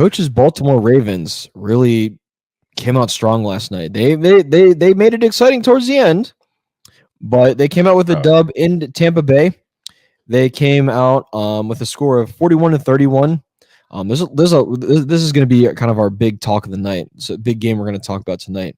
Coach's Baltimore Ravens really came out strong last night. They made it exciting towards the end, but they came out with a dub in Tampa Bay. They came out with a score of 41-31. This is going to be kind of our big talk of the night. It's a big game we're going to talk about tonight.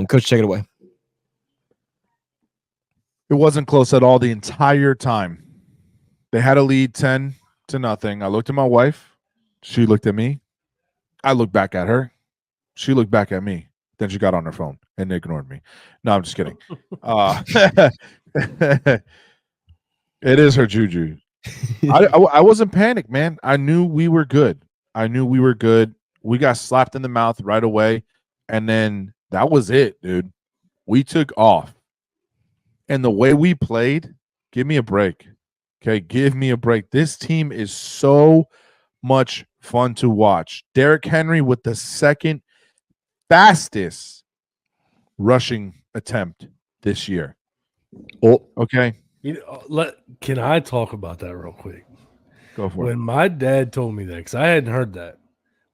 Coach, take it away. It wasn't close at all the entire time. They had a lead 10-0. I looked at my wife. She looked at me. I looked back at her. She looked back at me. Then she got on her phone and ignored me. No, I'm just kidding. It is her juju. I wasn't panicked, man. I knew we were good. We got slapped in the mouth right away, and then that was it, dude. We took off. And the way we played, give me a break. Okay, give me a break. This team is so much fun to watch. Derrick Henry with the second fastest rushing attempt this year. Oh, okay. Can I talk about that real quick? Go for it. When my dad told me that, because I hadn't heard that.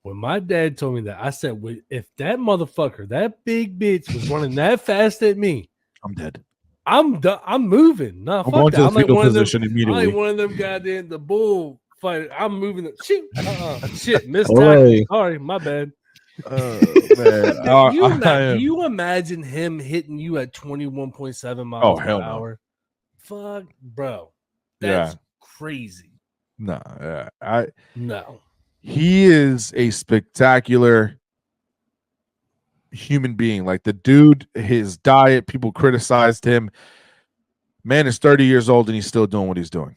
When my dad told me that, I said, if that motherfucker, that big bitch was running that fast at me, I'm dead. I'm done. I'm moving. No, I'm going to the fetal position immediately. I ain't one of them goddamn the bull fight. I'm moving. Shit, missed tackle. Sorry, my bad. Man. Do you imagine him hitting you at 21.7 miles per hour? No. Fuck, bro. That's crazy. No. He is a spectacular human being. Like the dude, his diet, people criticized him. Man is 30 years old and he's still doing what he's doing.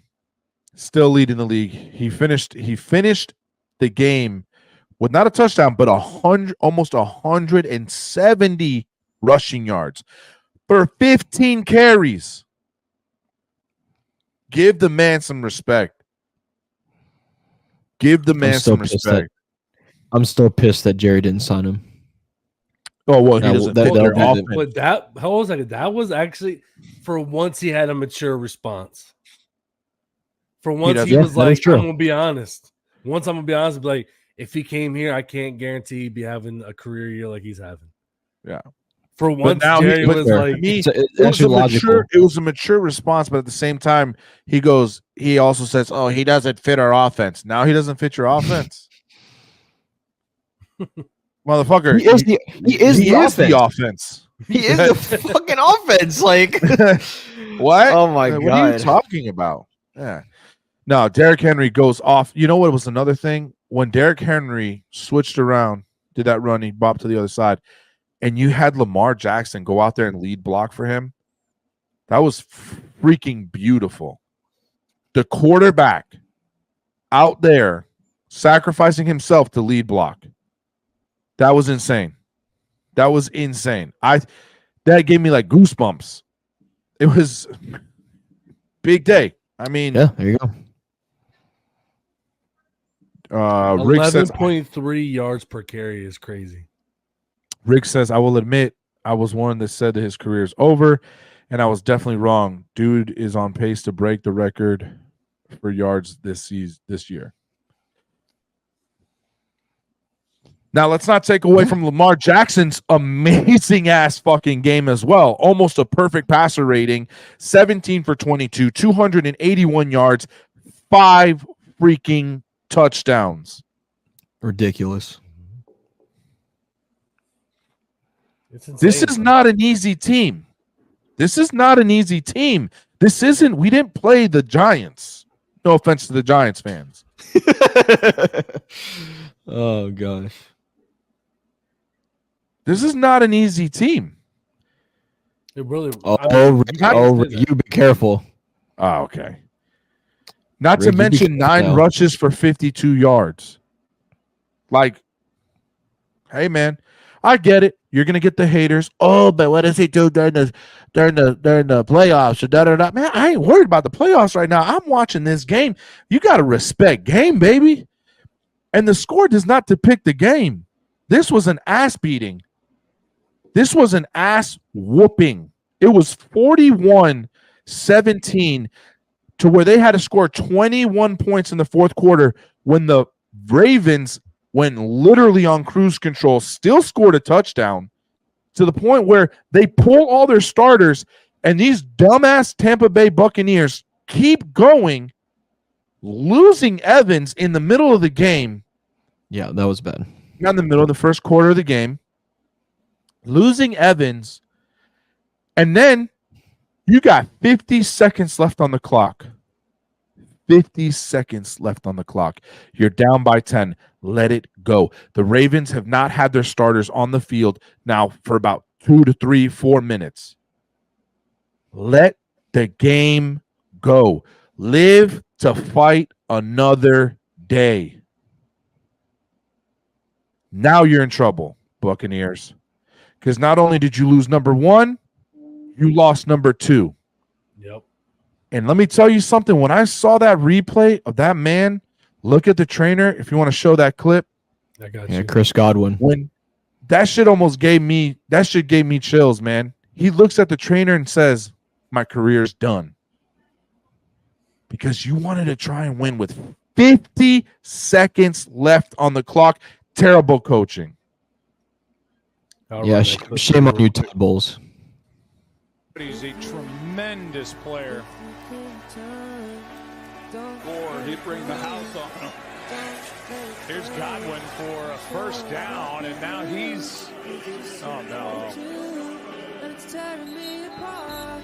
Still leading the league. He finished the game with not a touchdown, but almost 170 rushing yards for 15 carries. Give the man some respect. I'm still pissed that Jerry didn't sign him. Oh, well, he doesn't fit their offense. But hold on a second. That was actually, for once, he had a mature response. For once, he was like, I'm going to be honest. Once I'm going to be honest, be like, if he came here, I can't guarantee he'd be having a career year like he's having. Yeah. For once, Jerry was like, it was a mature response, but at the same time, he also says, oh, he doesn't fit our offense. Now he doesn't fit your offense. Motherfucker, he is the offense. He is the fucking offense. Like, what? Oh my God. What are you talking about? Yeah. No, Derrick Henry goes off. You know what was another thing? When Derrick Henry switched around, did that run, he bopped to the other side, and you had Lamar Jackson go out there and lead block for him. That was freaking beautiful. The quarterback out there sacrificing himself to lead block. That was insane. That gave me like goosebumps. It was big day. I mean, yeah, there you go. Rick says 11.3 yards per carry is crazy. Rick says, I will admit I was one that said that his career is over, and I was definitely wrong. Dude is on pace to break the record for yards this year. Now, let's not take away from Lamar Jackson's amazing ass fucking game as well. Almost a perfect passer rating, 17 for 22, 281 yards, 5 freaking touchdowns. Ridiculous. This is not an easy team. We didn't play the Giants. No offense to the Giants fans. Oh, gosh. This is not an easy team. It really. You be careful. Oh, okay. Not to mention 9 rushes for 52 yards. Like, hey man, I get it. You're gonna get the haters. Oh, but what does he do during the playoffs? Man, I ain't worried about the playoffs right now. I'm watching this game. You gotta respect game, baby. And the score does not depict the game. This was an ass beating. This was an ass whooping. It was 41-17 to where they had to score 21 points in the fourth quarter when the Ravens went literally on cruise control, still scored a touchdown to the point where they pull all their starters, and these dumbass Tampa Bay Buccaneers keep going, losing Evans in the middle of the game. Yeah, that was bad. Not in the middle of the first quarter of the game. Losing Evans, and then you got 50 seconds left on the clock. 50 seconds left on the clock. You're down by 10. Let it go. The Ravens have not had their starters on the field now for about 2 to 3, 4 minutes. Let the game go. Live to fight another day. Now you're in trouble, Buccaneers. Because not only did you lose number 1, you lost number 2. Yep. And let me tell you something. When I saw that replay of that man look at the trainer, if you want to show that clip. I got Yeah, you. Chris Godwin. When that shit gave me chills, man. He looks at the trainer and says, my career's done. Because you wanted to try and win with 50 seconds left on the clock. Terrible coaching. Yeah, shame on you, Todd Bowles. He's a tremendous player. Or he'd bring the house on him. Here's Godwin for a first down, and now he's. Oh no! It's tearing me apart,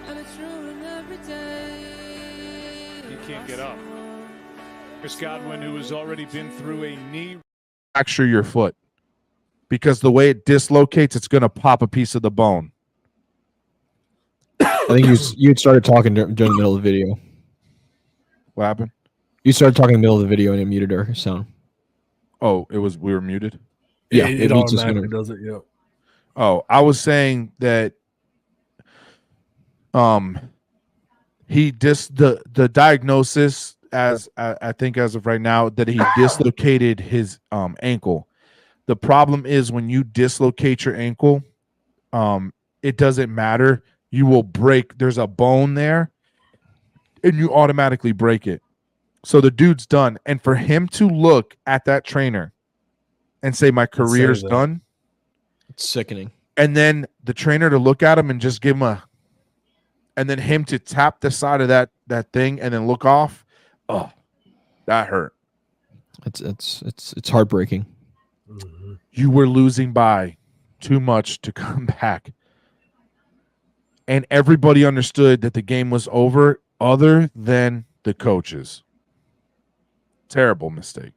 and it's ruining every day. He can't get up. Chris Godwin, who has already been through a knee. Fracture your foot. Because the way it dislocates, it's going to pop a piece of the bone. I think you had started talking during the middle of the video. What happened? You started talking in the middle of the video and it muted our sound. Oh, we were muted? Yeah, it automatically does it, yeah. Oh, I was saying that the diagnosis as I think as of right now that he dislocated his ankle. The problem is when you dislocate your ankle, it doesn't matter. You will break. There's a bone there, and you automatically break it. So the dude's done. And for him to look at that trainer and say, my career's done. It's sickening. And then the trainer to look at him and just give him and then him to tap the side of that thing and then look off. Oh, that hurt. It's heartbreaking. Mm-hmm. You were losing by too much to come back. And everybody understood that the game was over other than the coaches. Terrible mistake.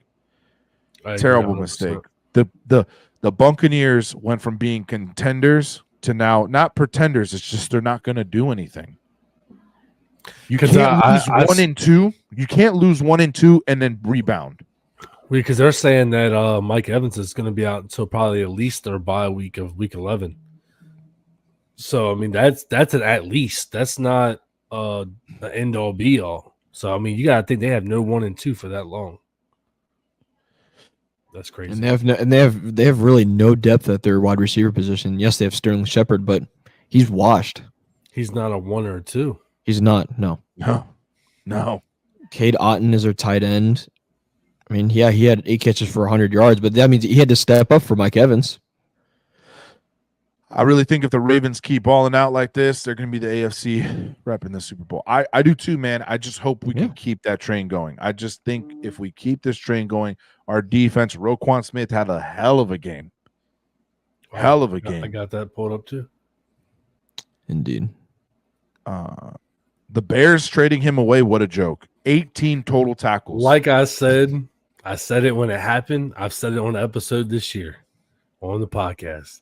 Terrible mistake. The Buccaneers went from being contenders to now not pretenders. It's just they're not going to do anything. You can't lose 1 and 2. You can't lose 1 and 2 and then rebound. Because they're saying that Mike Evans is going to be out until probably at least their bye week of week 11. So I mean that's an at least. That's not an end all be all. So I mean you got to think they have no 1 and 2 for that long. That's crazy. And they have really no depth at their wide receiver position. Yes, they have Sterling Shepard, but he's washed. He's not a 1 or a 2. He's not. No. Cade Otton is their tight end. I mean, yeah, he had 8 catches for 100 yards, but that means he had to step up for Mike Evans. I really think if the Ravens keep balling out like this, they're going to be the AFC rep in the Super Bowl. I do too, man. I just hope we can keep that train going. I just think if we keep this train going, our defense, Roquan Smith had a hell of a game. Hell of a game. I got that pulled up too. Indeed. The Bears trading him away, what a joke. 18 total tackles. Like I said it when it happened. I've said it on an episode this year on the podcast.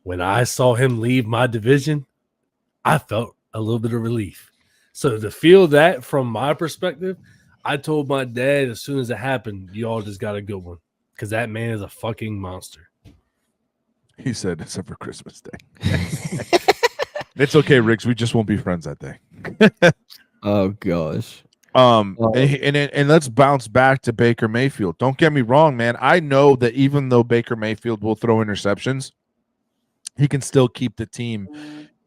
When I saw him leave my division, I felt a little bit of relief. So to feel that from my perspective, I told my dad as soon as it happened, you all just got a good one because that man is a fucking monster. He said, except for Christmas Day. It's okay, Riggs. We just won't be friends that day. Oh, gosh. And let's bounce back to Baker Mayfield. Don't get me wrong, man. I know that even though Baker Mayfield will throw interceptions, he can still keep the team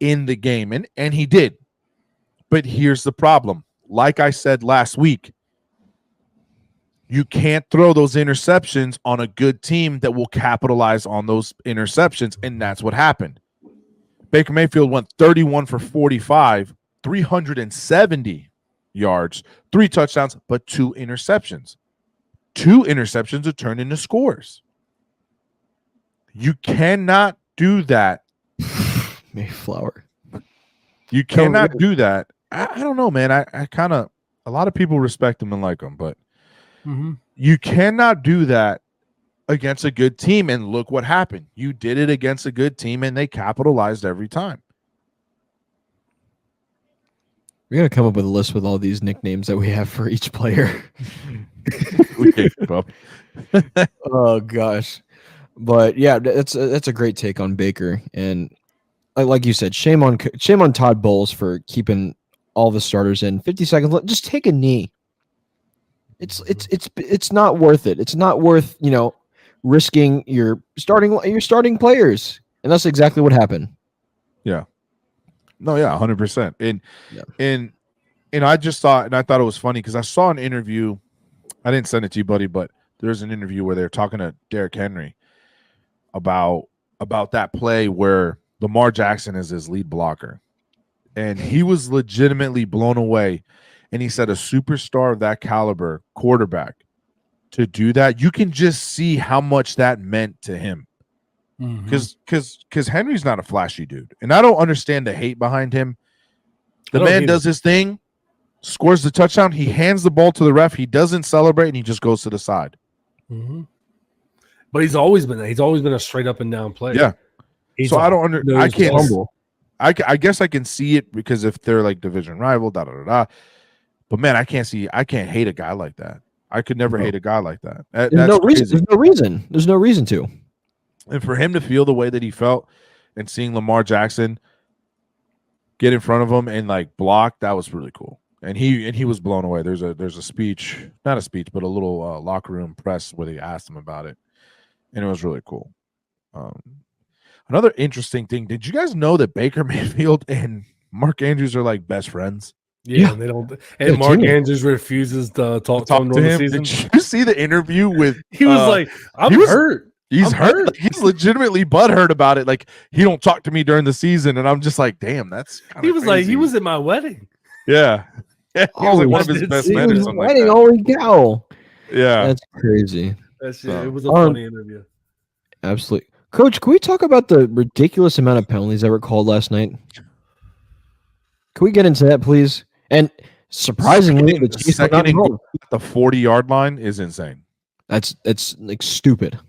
in the game. And he did. But here's the problem. Like I said last week, You can't throw those interceptions on a good team that will capitalize on those interceptions, and that's what happened. Baker Mayfield went 31 for 45, 370 yards, 3 touchdowns, but 2 interceptions. 2 interceptions are turned into scores. You cannot do that. Mayflower. You cannot do that. I don't know, man. I kind of, a lot of people respect him and like him, but you cannot do that against a good team. And look what happened. You did it against a good team, and they capitalized every time. We're going to come up with a list with all these nicknames that we have for each player. We can't keep up. Oh, gosh. But, yeah, that's a great take on Baker. And like you said, shame on Todd Bowles for keeping all the starters in 50 seconds. Just take a knee. It's not worth it. It's not worth, risking your starting players. And that's exactly what happened. Yeah. No, yeah, 100%. And I just thought, and I thought it was funny because I saw an interview. I didn't send it to you, buddy, but there's an interview where they're talking to Derrick Henry about that play where Lamar Jackson is his lead blocker. And he was legitimately blown away. And he said a superstar of that caliber quarterback to do that, you can just see how much that meant to him. Because Henry's not a flashy dude. And I don't understand the hate behind him. The man does his thing, scores the touchdown. He hands the ball to the ref. He doesn't celebrate, and he just goes to the side. But he's always been a straight up and down player. Yeah. So I don't I can't humble. I guess I can see it because if they're like division rival, But man, I can't hate a guy like that. I could never hate a guy like that. There's no reason. There's no reason to. And for him to feel the way that he felt and seeing Lamar Jackson get in front of him and like block, that was really cool. And he was blown away. There's a speech, not a speech, but a little locker room press where they asked him about it. And it was really cool. Another interesting thing, did you guys know that Baker Mayfield and Mark Andrews are like best friends? Yeah. And they don't. And Mark Andrews refuses to talk to him. Did you see the interview with? He was like, "I'm hurt. He's hurt. Like, he's legitimately butthurt about it. Like he don't talk to me during the season." And I'm just like, "Damn, that's." He was crazy. like, "He was at my wedding." Yeah. He was like one of his best men or something like that. Holy cow! Yeah, that's crazy. It was a funny interview. Absolutely. Coach, can we talk about the ridiculous amount of penalties that were called last night? Can we get into that, please? And surprisingly, the second and goal at the 40-yard line is insane. That's like stupid.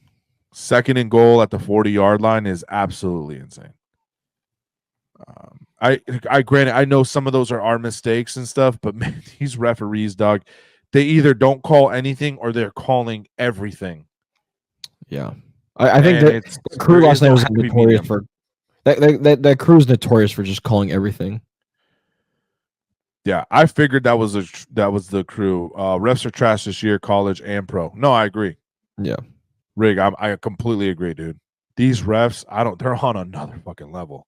Second and goal at the 40-yard line is absolutely insane. I granted, I know some of those are our mistakes and stuff, but man, these referees, dog, they either don't call anything or they're calling everything. Yeah. I think that the crew last night was notorious for that crew's notorious for just calling everything. Yeah, I figured that was the crew. Refs are trash this year, college and pro. No, I agree. Yeah, Rig, I completely agree, dude. These refs, they're on another fucking level.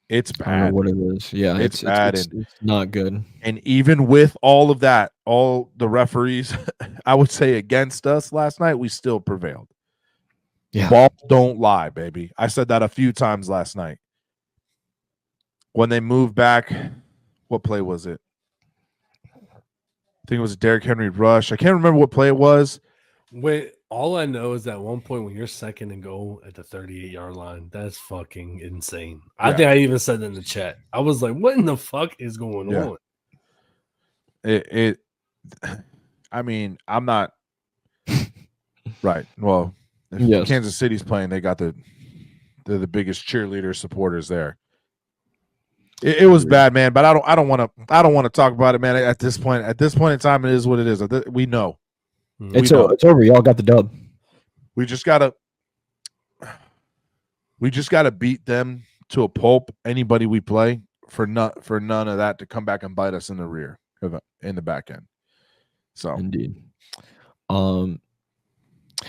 It's bad. I don't know what it is. Yeah, it's bad. It's not good. And even with all of that, all the referees, I would say against us last night, we still prevailed. Yeah. Balls don't lie, baby. I said that a few times last night. When they moved back, what play was it? I think it was a Derrick Henry rush. I can't remember what play it was. Wait, all I know is that at one point when you're second and goal at the 38-yard line, that's fucking insane. I think I even said that in the chat. I was like, what in the fuck is going on? I mean, I'm not right. Well, if Kansas City's playing, they're the biggest cheerleader supporters there. It was bad, man, but I don't want to talk about it, man. At this point in time, it is what it is. We know. It's over. Y'all got the dub. We just gotta beat them to a pulp. Anybody we play for none of that to come back and bite us in the rear, in the back end. So indeed.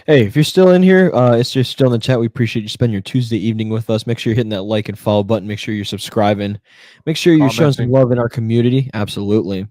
Hey, if you're still in here, if you're still in the chat, we appreciate you spending your Tuesday evening with us. Make sure you're hitting that like and follow button. Make sure you're subscribing. Make sure you're showing some love in our community. Absolutely.